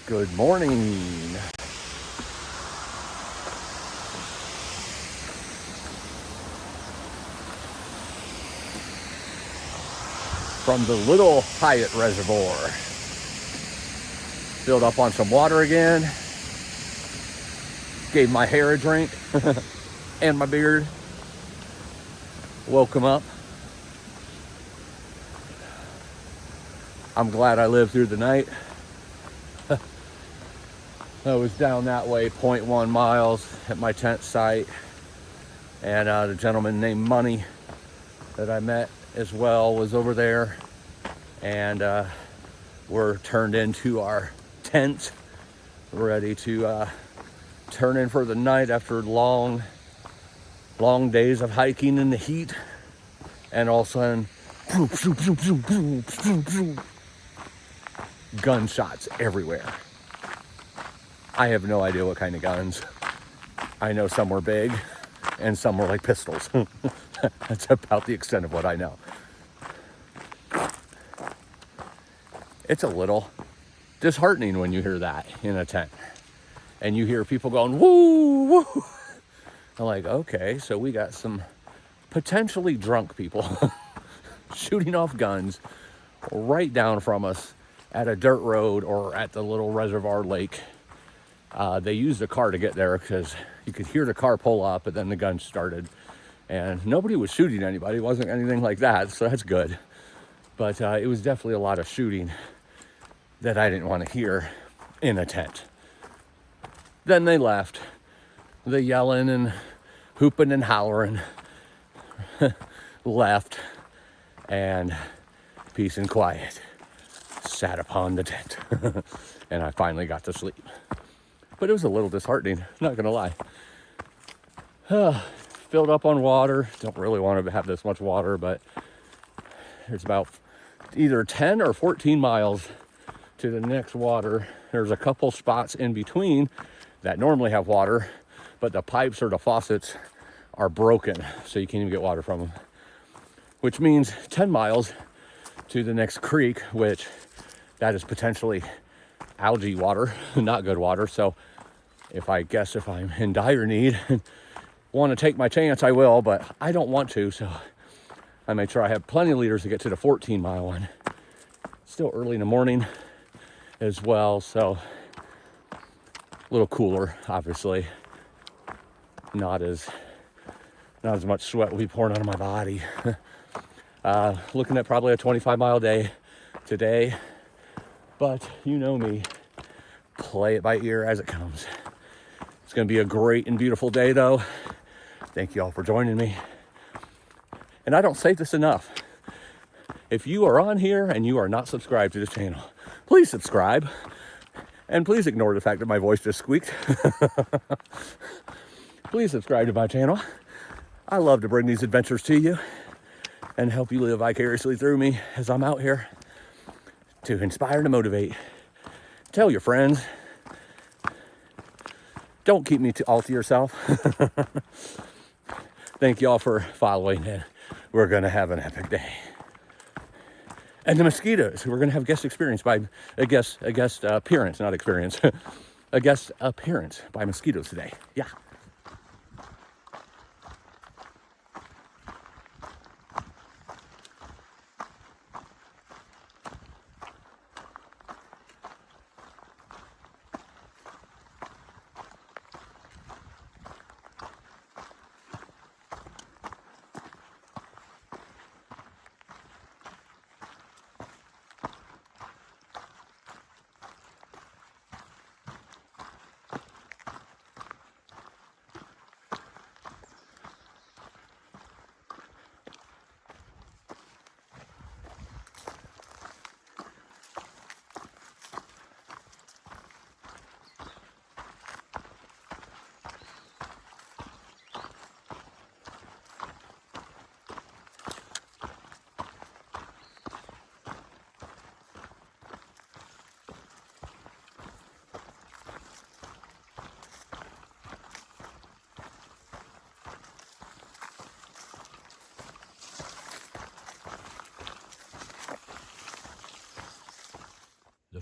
Good morning. From the little Hyatt Reservoir. Filled up on some water again. Gave my hair a drink and my beard. Woke him up. I'm glad I lived through the night. I was down that way 0.1 miles at my tent site. And the gentleman named Money that I met as well was over there. And we're turned into our tent, ready to turn in for the night after long days of hiking in the heat. And all of a sudden, gunshots everywhere. I have no idea what kind of guns. I know some were big and some were like pistols. That's about the extent of what I know. It's a little disheartening when you hear that in a tent. And you hear people going, woo, woo. I'm like, okay, so we got some potentially drunk people shooting off guns right down from us at a dirt road or at the little reservoir lake. They used a car to get there because you could hear the car pull up, and then the gun started. And nobody was shooting anybody. It wasn't anything like that, so that's good. But it was definitely a lot of shooting that I didn't want to hear in a tent. Then they left. The yelling and hooping and hollering left, and peace and quiet sat upon the tent. And I finally got to sleep. But it was a little disheartening, not gonna lie. Filled up on water. Don't really want to have this much water, but there's about either 10 or 14 miles to the next water. There's a couple spots in between that normally have water, but the pipes or the faucets are broken, so you can't even get water from them. Which means 10 miles to the next creek, which that is potentially algae water, not good water. So if I'm in dire need and want to take my chance, I will, but I don't want to, so I make sure I have plenty of liters to get to the 14-mile one. Still early in the morning as well, so a little cooler, obviously. Not as much sweat will be pouring out of my body. Looking at probably a 25-mile day today, but you know me, play it by ear as it comes. It's going to be a great and beautiful day, though. Thank you all for joining me. And I don't say this enough. If you are on here and you are not subscribed to this channel, please subscribe. And please ignore the fact that my voice just squeaked. Please subscribe to my channel. I love to bring these adventures to you and help you live vicariously through me as I'm out here to inspire and motivate. Tell your friends. Don't keep me all to yourself. Thank you all for following, and we're going to have an epic day. And the mosquitoes, we're going to have guest appearance by a guest appearance, not experience. A guest appearance by mosquitoes today. Yeah.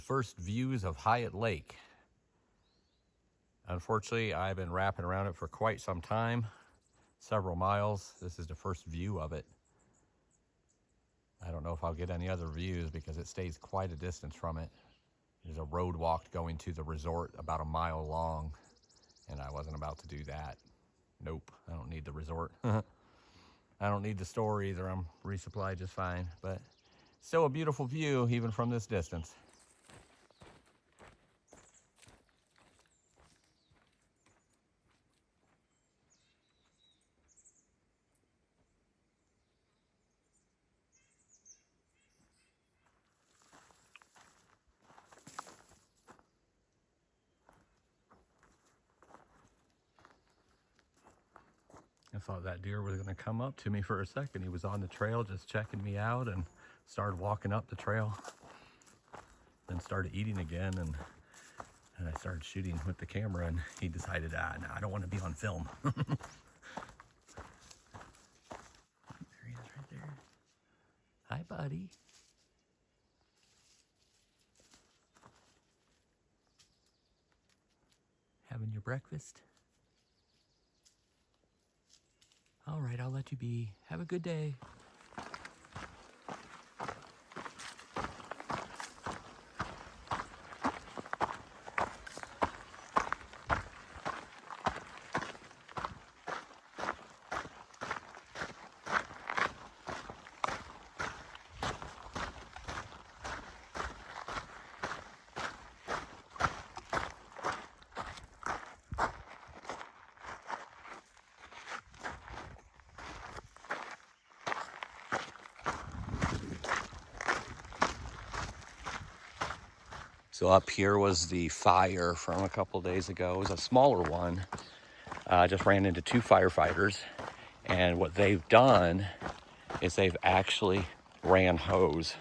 first views of Hyatt Lake. Unfortunately, I've been wrapping around it for quite some time, several miles. This is the first view of it. I don't know if I'll get any other views because it stays quite a distance from it. There's a road walk going to the resort about a mile long, and I wasn't about to do that. Nope, I don't need the resort. I don't need the store either. I'm resupplied just fine, but still a beautiful view even from this distance. I thought that deer was going to come up to me for a second. He was on the trail just checking me out and started walking up the trail. Then started eating again, and I started shooting with the camera, and he decided, no, I don't want to be on film. There he is right there. Hi, buddy. Having your breakfast? All right, I'll let you be. Have a good day. So up here was the fire from a couple days ago. It was a smaller one. I just ran into 2 firefighters, and what they've done is they've actually ran hose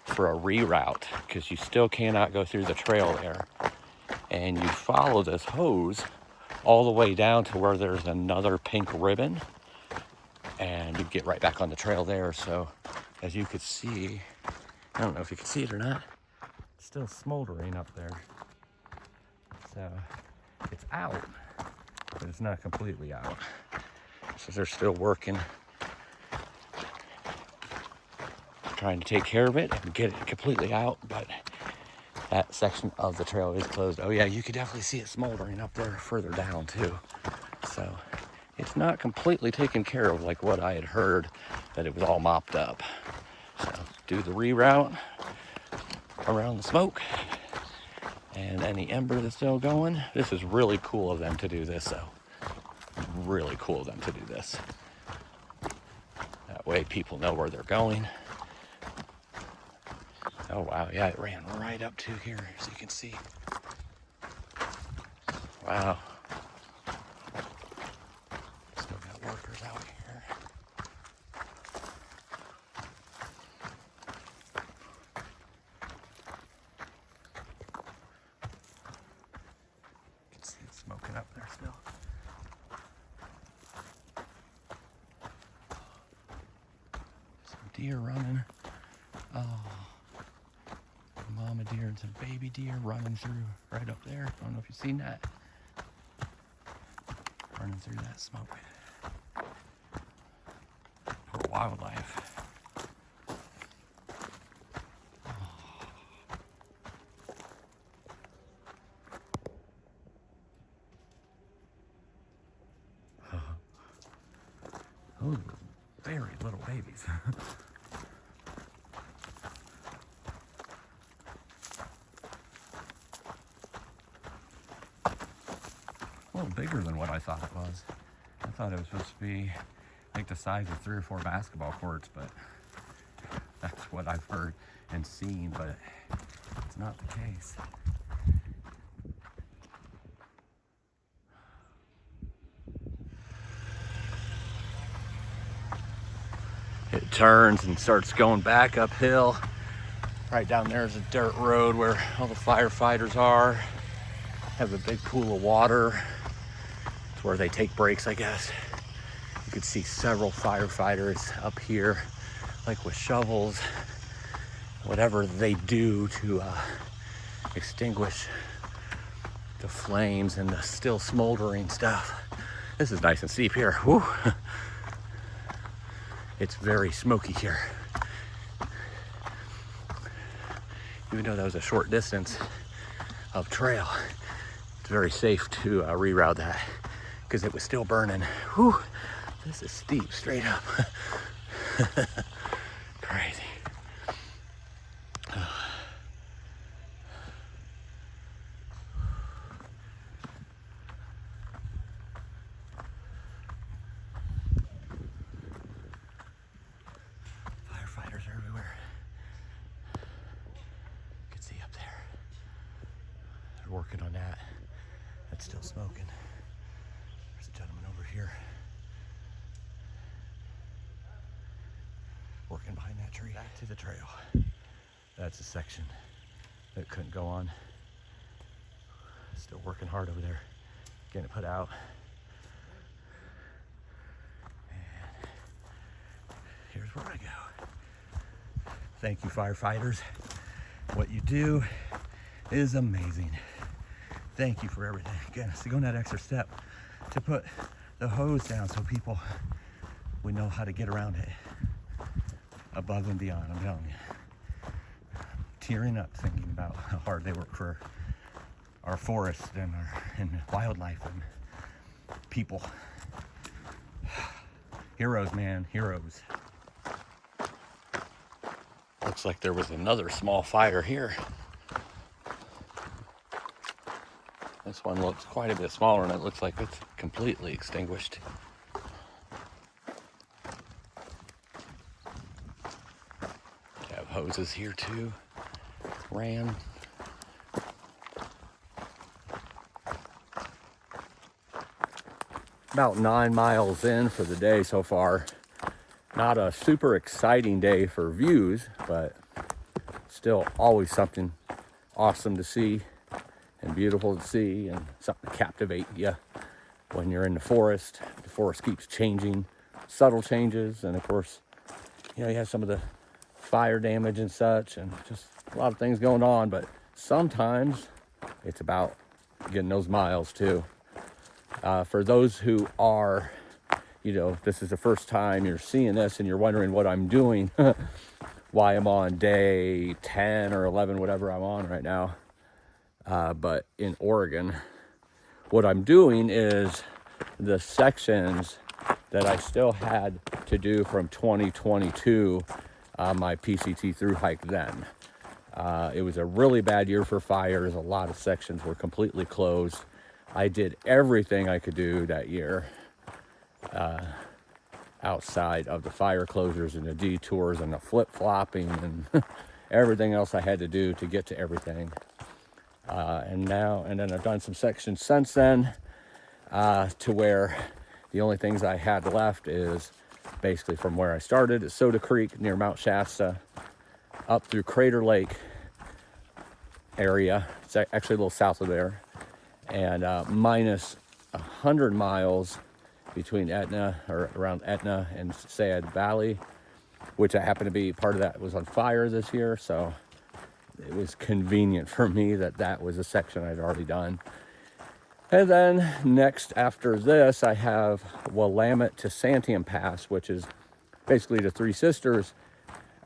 for a reroute, because you still cannot go through the trail there. And you follow this hose all the way down to where there's another pink ribbon, and you get right back on the trail there. So as you could see, I don't know if you can see it or not, it's still smoldering up there. So it's out, but it's not completely out. So they're still working, trying to take care of it and get it completely out, but that section of the trail is closed. Oh yeah, you could definitely see it smoldering up there further down too. So it's not completely taken care of like what I had heard, that it was all mopped up. So do the reroute around the smoke and any ember that's still going. This is really cool of them to do this though. Really cool of them to do this. That way people know where they're going. Oh wow, yeah, it ran right up to here, as you can see. Wow. Still got workers out here. You can see it smoking up there still. Some deer running. Oh. Mama deer and some baby deer running through right up there. I don't know if you've seen that. Running through that smoke. For wildlife. Oh, very little babies. A little bigger than what I thought it was. I thought it was supposed to be like the size of 3 or 4 basketball courts, but that's what I've heard and seen, but it's not the case. It turns and starts going back uphill. Right down there is a dirt road where all the firefighters are. Have a big pool of water. It's where they take breaks, I guess. You could see several firefighters up here, like with shovels. whatever they do to extinguish the flames and the still smoldering stuff. This is nice and steep here. Whew. It's very smoky here. Even though that was a short distance of trail, it's very safe to reroute that because it was still burning. Whew. This is steep, straight up. Crazy. Firefighters are everywhere. You can see up there. They're working on that. That's still smoking. There's a gentleman over here working behind that tree. Back to the trail. That's a section that couldn't go on. Still working hard over there, getting it put out. And here's where I go. Thank you, firefighters. What you do is amazing. Thank you for everything. Again, it's going that extra step to put the hose down so people would know how to get around it. Above and beyond, I'm telling you. Tearing up thinking about how hard they work for our forest and wildlife and people. Heroes, man, heroes. Looks like there was another small fire here. This one looks quite a bit smaller and it looks like it's completely extinguished. Have hoses here too. Ran. About 9 miles in for the day so far. Not a super exciting day for views, but still always something awesome to see and beautiful to see and something to captivate you when you're in the forest. The forest keeps changing, subtle changes, and of course, you have some of the fire damage and such, and just a lot of things going on, but sometimes it's about getting those miles too. For those who are, this is the first time you're seeing this and you're wondering what I'm doing, why I'm on day 10 or 11, whatever I'm on right now. But in Oregon, what I'm doing is the sections that I still had to do from 2022, my PCT Thru-hike then. It was a really bad year for fires. A lot of sections were completely closed. I did everything I could do that year outside of the fire closures and the detours and the flip-flopping and everything else I had to do to get to everything. And then I've done some sections since then to where the only things I had left is basically from where I started at Soda Creek near Mount Shasta up through Crater Lake area. It's actually a little south of there. And minus 100 miles between Etna, or around Etna and Sayad Valley, which I happen to be part of that was on fire this year. So it was convenient for me that was a section I'd already done. And then next after this, I have Willamette to Santiam Pass, which is basically the Three Sisters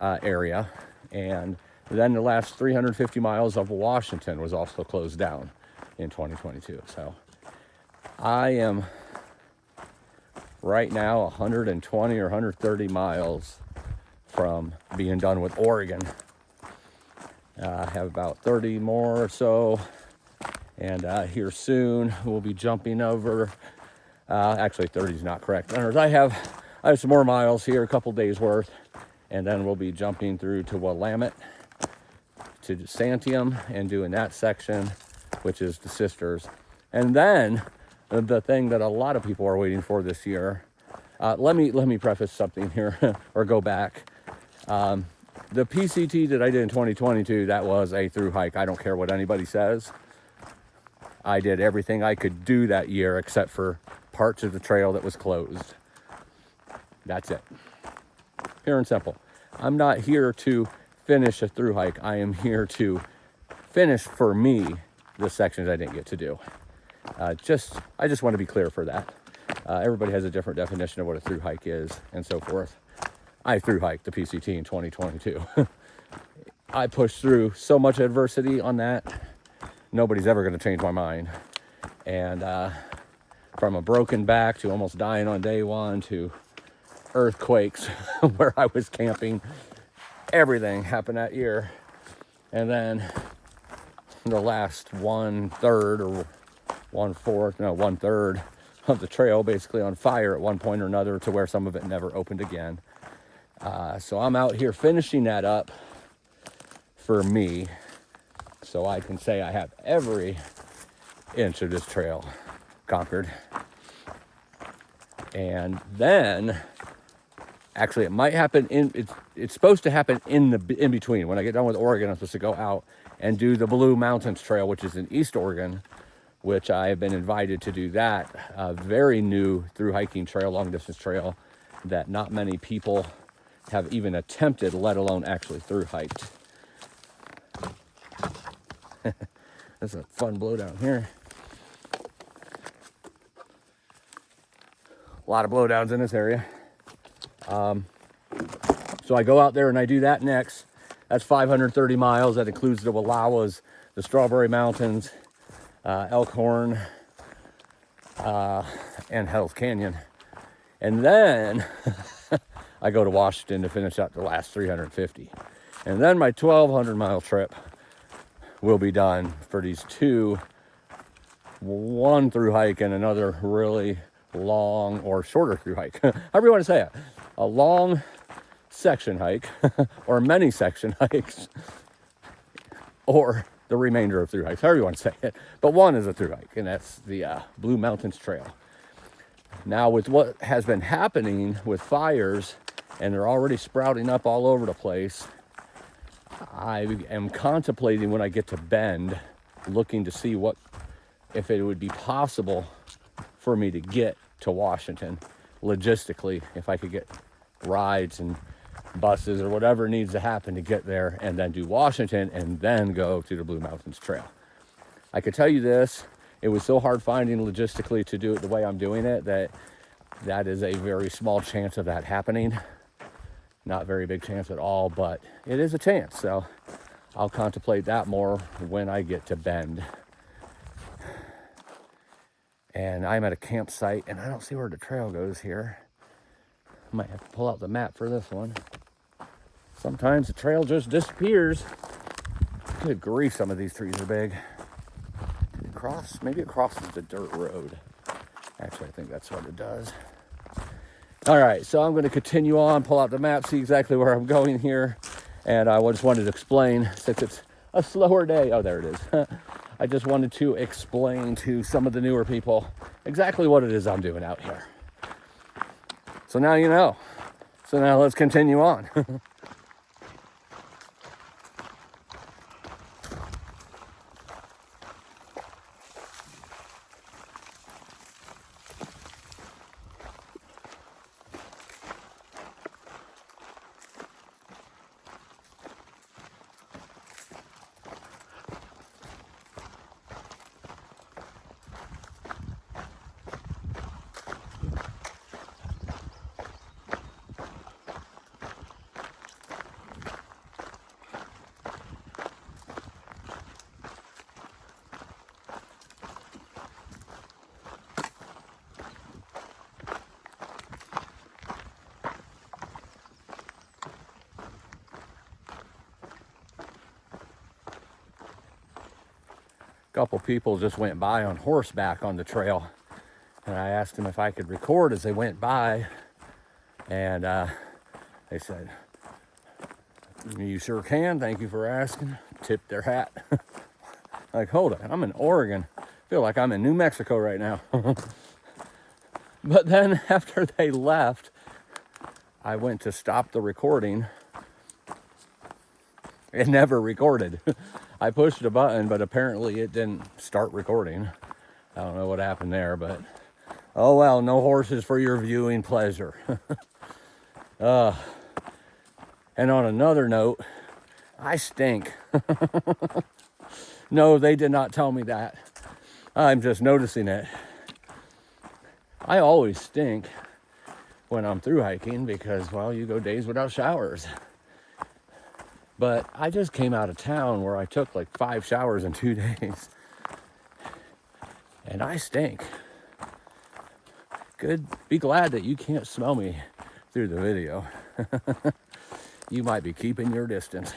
area. And then the last 350 miles of Washington was also closed down in 2022. So I am right now 120 or 130 miles from being done with Oregon. I have about 30 more or so, and here soon we'll be jumping over. Actually, 30 is not correct. I have some more miles here, a couple days worth, and then we'll be jumping through to Willamette to Santiam and doing that section, which is the Sisters. And then the thing that a lot of people are waiting for this year. Let me preface something here or go back. The PCT that I did in 2022, that was a through hike. I don't care what anybody says. I did everything I could do that year except for parts of the trail that was closed. That's it. Pure and simple. I'm not here to finish a through hike. I am here to finish, for me, the sections I didn't get to do. I just want to be clear for that. Everybody has a different definition of what a through hike is and so forth. I through hiked the PCT in 2022. I pushed through so much adversity on that. Nobody's ever going to change my mind. And from a broken back to almost dying on day one to earthquakes where I was camping, everything happened that year. And then the last 1/3 or 1/4, no, 1/3 of the trail basically on fire at one point or another, to where some of it never opened again. So I'm out here finishing that up for me, so I can say I have every inch of this trail conquered. And then, actually, it might happen it's supposed to happen in between. When I get done with Oregon, I'm supposed to go out and do the Blue Mountains Trail, which is in East Oregon, which I have been invited to do that. A very new through hiking trail, long distance trail, that not many people have even attempted, let alone actually through hiked. This is a fun blow down here. A lot of blowdowns in this area. So I go out there and I do that next. That's 530 miles. That includes the Llamas, the Strawberry Mountains, Elkhorn, and Hell's Canyon. And then I go to Washington to finish out the last 350. And then my 1,200 mile trip will be done for these two, one through hike and another really long or shorter through hike. However you want to say it. A long section hike or many section hikes, or the remainder of through hikes, however you want to say it. But one is a through hike, and that's the Blue Mountains Trail. Now, with what has been happening with fires, and they're already sprouting up all over the place, I am contemplating when I get to Bend, looking to see if it would be possible for me to get to Washington logistically, if I could get rides and buses or whatever needs to happen to get there, and then do Washington and then go to the Blue Mountains Trail. I could tell you this, it was so hard finding logistically to do it the way I'm doing it that is a very small chance of that happening. Not very big chance at all, but it is a chance. So I'll contemplate that more when I get to Bend. And I'm at a campsite, and I don't see where the trail goes here. I might have to pull out the map for this one. Sometimes the trail just disappears. Good grief, some of these trees are big. Maybe it crosses the dirt road. Actually, I think that's what it does. All right, so I'm going to continue on, pull out the map, see exactly where I'm going here. And I just wanted to explain, since it's a slower day. Oh, there it is. I just wanted to explain to some of the newer people exactly what it is I'm doing out here. So now you know. So now let's continue on. Couple people just went by on horseback on the trail, and I asked them if I could record as they went by, and they said, "You sure can, thank you for asking." Tipped their hat. Like, hold on, I'm in Oregon. I feel like I'm in New Mexico right now. But then after they left, I went to stop the recording. It never recorded. I pushed a button, but apparently it didn't start recording. I don't know what happened there, but oh well, no horses for your viewing pleasure. And on another note, I stink. No, they did not tell me that. I'm just noticing it. I always stink when I'm through hiking because, well, you go days without showers. But I just came out of town where I took like 5 showers in 2 days. And I stink. Good. Be glad that you can't smell me through the video. You might be keeping your distance.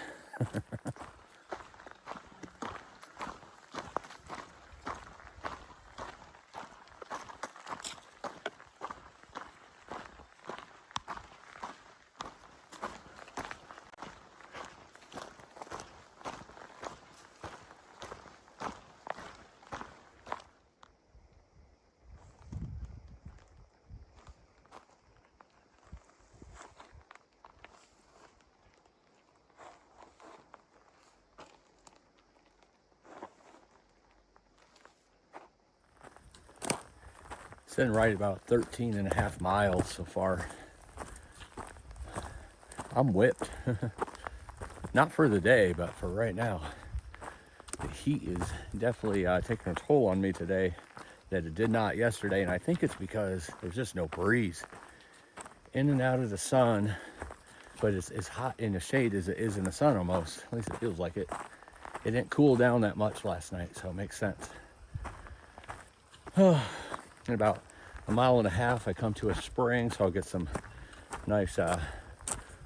It's been right about 13 and a half miles so far. I'm whipped. Not for the day, but for right now. The heat is definitely taking a toll on me today that it did not yesterday, and I think it's because there's just no breeze. In and out of the sun, but it's as hot in the shade as it is in the sun almost. At least it feels like it. It didn't cool down that much last night, so it makes sense. In about a mile and a half, I come to a spring, so I'll get some nice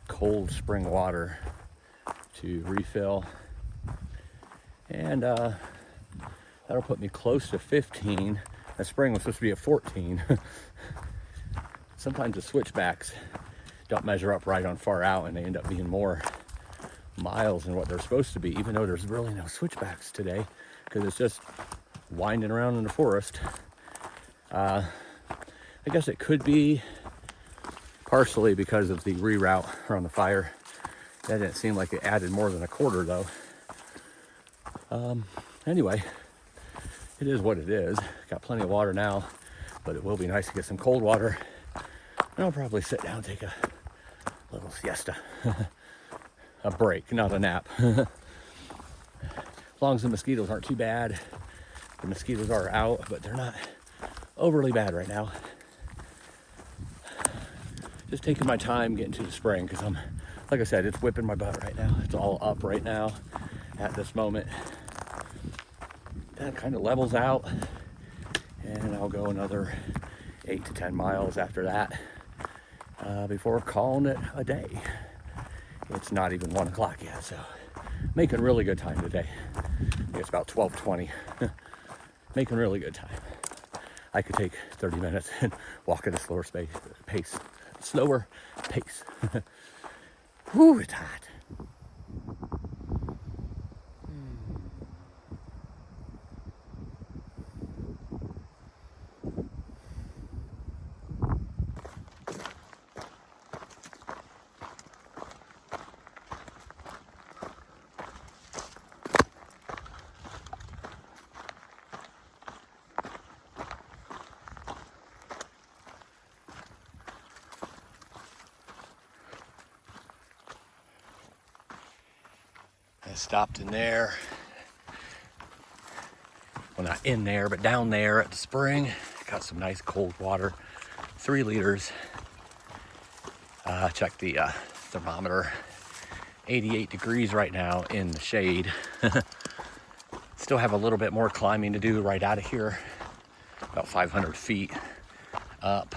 cold spring water to refill. And that'll put me close to 15. The spring was supposed to be at 14. Sometimes the switchbacks don't measure up right on far out, and they end up being more miles than what they're supposed to be, even though there's really no switchbacks today because it's just winding around in the forest. I guess it could be partially because of the reroute around the fire. That didn't seem like it added more than a quarter though. Anyway, it is what it is. Got plenty of water now, but it will be nice to get some cold water. And I'll probably sit down and take a little siesta. A break, not a nap. As long as the mosquitoes aren't too bad. The mosquitoes are out, but they're not overly bad right now. Just taking my time getting to the spring because like I said, it's whipping my butt right now. It's all up right now at this moment. That kind of levels out, and I'll go another 8 to 10 miles after that before calling it a day. It's not even 1 o'clock yet, so making really good time today. I think it's about 12:20. Making really good time. I could take 30 minutes and walk at a slower pace. Slower pace. Whew, it's hot. I stopped in there. Well, not in there, but down there at the spring. Got some nice cold water, 3 liters. Check the thermometer, 88 degrees right now in the shade. Still have a little bit more climbing to do right out of here, about 500 feet up.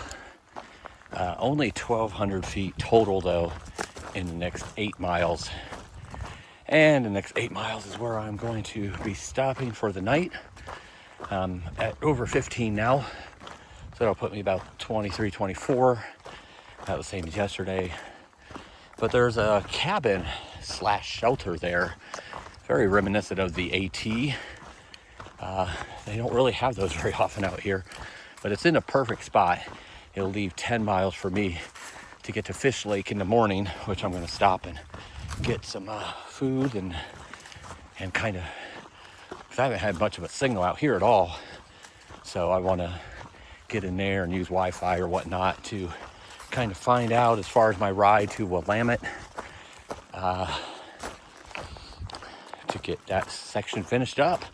Only 1,200 feet total though in the next 8 miles. And the next 8 miles is where I'm going to be stopping for the night. At over 15 now, so that'll put me about 23, 24. About the same as yesterday. But there's a cabin / shelter there, very reminiscent of the AT. They don't really have those very often out here, but it's in a perfect spot. It'll leave 10 miles for me to get to Fish Lake in the morning, which I'm going to stop and get some food and kind of, because I haven't had much of a signal out here at all. So I want to get in there and use Wi-Fi or whatnot to kind of find out as far as my ride to Willamette. to get that section finished up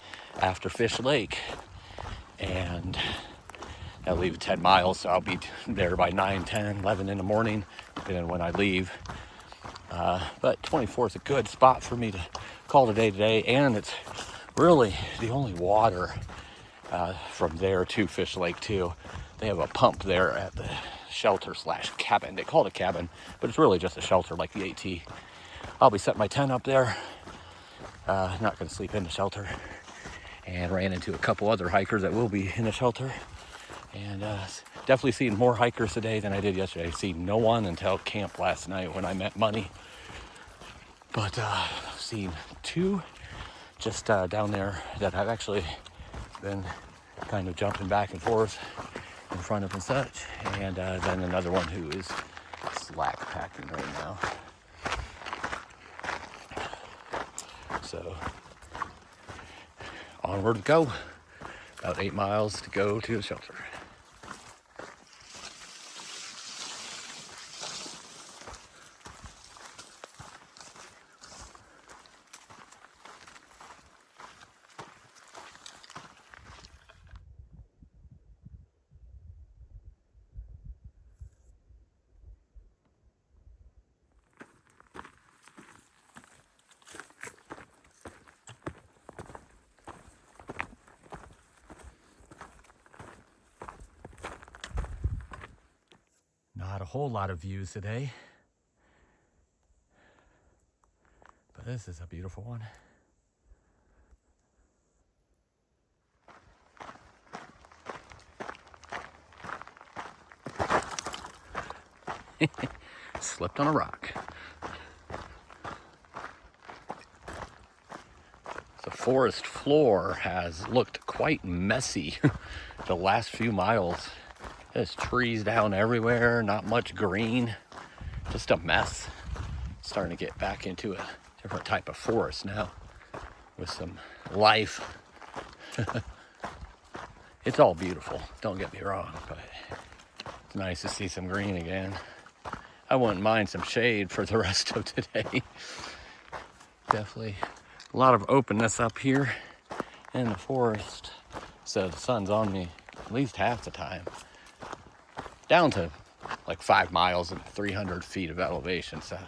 after Fish Lake. And I'll leave 10 miles, so I'll be there by 9, 10, 11 in the morning, depending on when I leave. But 24 is a good spot for me to call the day today, and it's really the only water from there to Fish Lake too. They have a pump there at the shelter / cabin. They call it a cabin, but it's really just a shelter like the AT. I'll be setting my tent up there. Not going to sleep in the shelter. And ran into a couple other hikers that will be in the shelter. And definitely seeing more hikers today than I did yesterday. Seen no one until camp last night when I met Money. But I've seen 2 just down there that I've actually been kind of jumping back and forth in front of and such. And then another one who is slack packing right now. So onward we go. About 8 miles to go to the shelter. Not a whole lot of views today, but this is a beautiful one. Slipped on a rock. The forest floor has looked quite messy the last few miles. There's trees down everywhere, not much green, just a mess. Starting to get back into a different type of forest now with some life. It's all beautiful, don't get me wrong, but it's nice to see some green again. I wouldn't mind some shade for the rest of today. Definitely a lot of openness up here in the forest, so the sun's on me at least half the time. Down to like 5 miles and 300 feet of elevation, so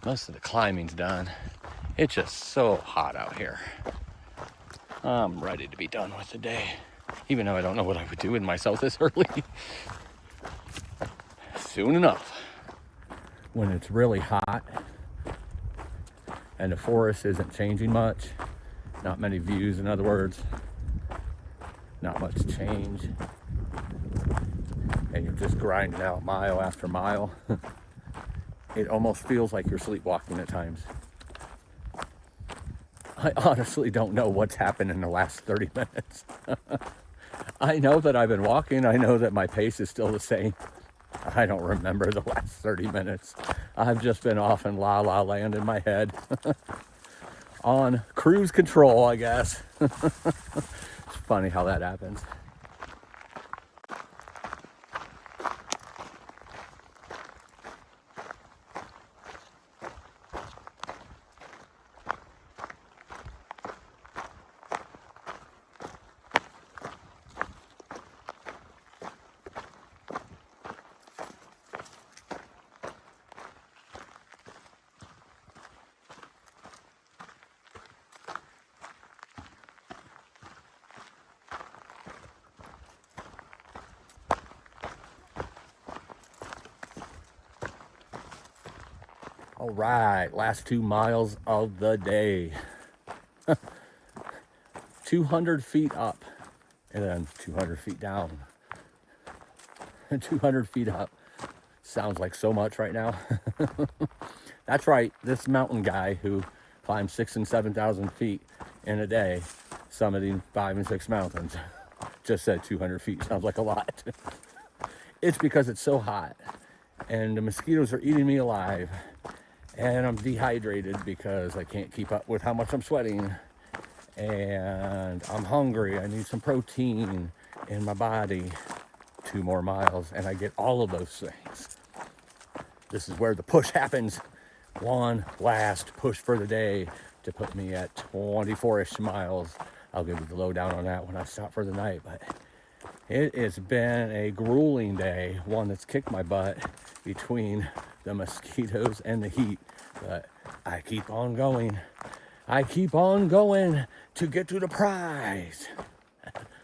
most of the climbing's done. It's just so hot out here. I'm ready to be done with the day, even though I don't know what I would do with myself this early. Soon enough, when it's really hot and the forest isn't changing much, not many views, in other words, not much change, and you're just grinding out mile after mile, it almost feels like you're sleepwalking at times. I honestly don't know what's happened in the last 30 minutes. I know that I've been walking. I know that my pace is still the same. I don't remember the last 30 minutes. I've just been off in la la land in my head. On cruise control, I guess. It's funny how that happens. All right, last 2 miles of the day. 200 feet up and then 200 feet down. 200 feet up. Sounds like so much right now. That's right, this mountain guy who climbs 6,000 and 7,000 feet in a day, summiting 5 and 6 mountains, just said 200 feet. Sounds like a lot. It's because it's so hot and the mosquitoes are eating me alive. And I'm dehydrated because I can't keep up with how much I'm sweating. And I'm hungry. I need some protein in my body. 2 more miles and I get all of those things. This is where the push happens. One last push for the day. to put me at 24-ish miles. I'll give you the lowdown on that when I stop for the night, but it has been a grueling day, one that's kicked my butt between the mosquitoes and the heat, but I keep on going. I keep on going to get to the prize,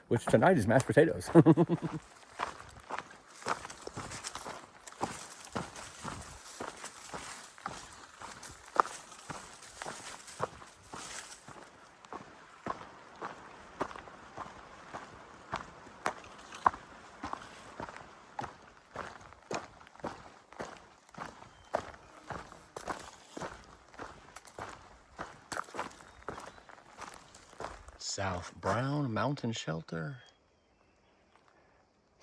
which tonight is mashed potatoes. South Brown Mountain Shelter,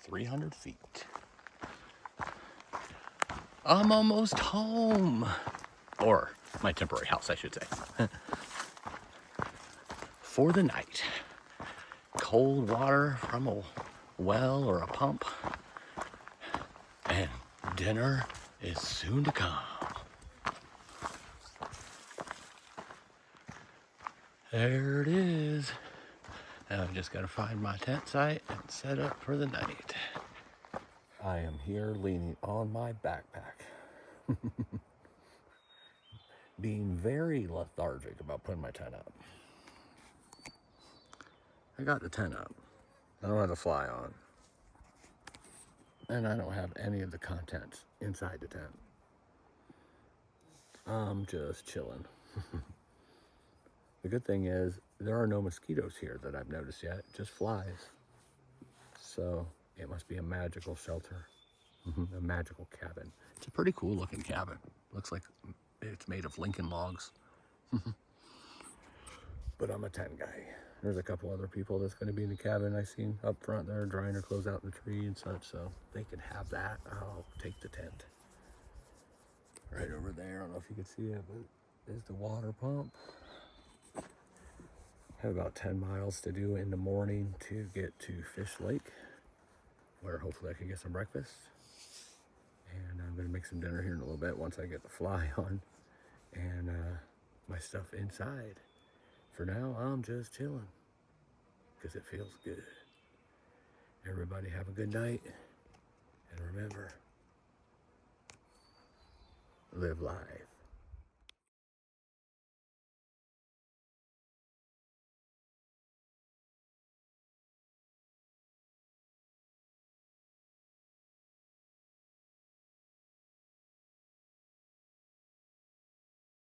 300 feet. I'm almost home. Or my temporary house, I should say. For the night. Cold water from a well or a pump. And dinner is soon to come. There it is. Now I've just got to find my tent site and set up for the night. I am here leaning on my backpack. Being very lethargic about putting my tent up. I got the tent up. I don't have the fly on. And I don't have any of the contents inside the tent. I'm just chilling. The good thing is there are no mosquitoes here that I've noticed yet, just flies. So it must be a magical shelter, a magical cabin. It's a pretty cool looking cabin. Looks like it's made of Lincoln logs. But I'm a tent guy. There's a couple other people that's going to be in the cabin I seen up front there drying their clothes out in the tree and such, so they can have that. I'll take the tent. Right over there, I don't know if you can see it, but there's the water pump. Have about 10 miles to do in the morning to get to Fish Lake, where hopefully I can get some breakfast. And I'm gonna make some dinner here in a little bit once I get the fly on and my stuff inside. For now, I'm just chilling because it feels good. Everybody have a good night, and remember, live life.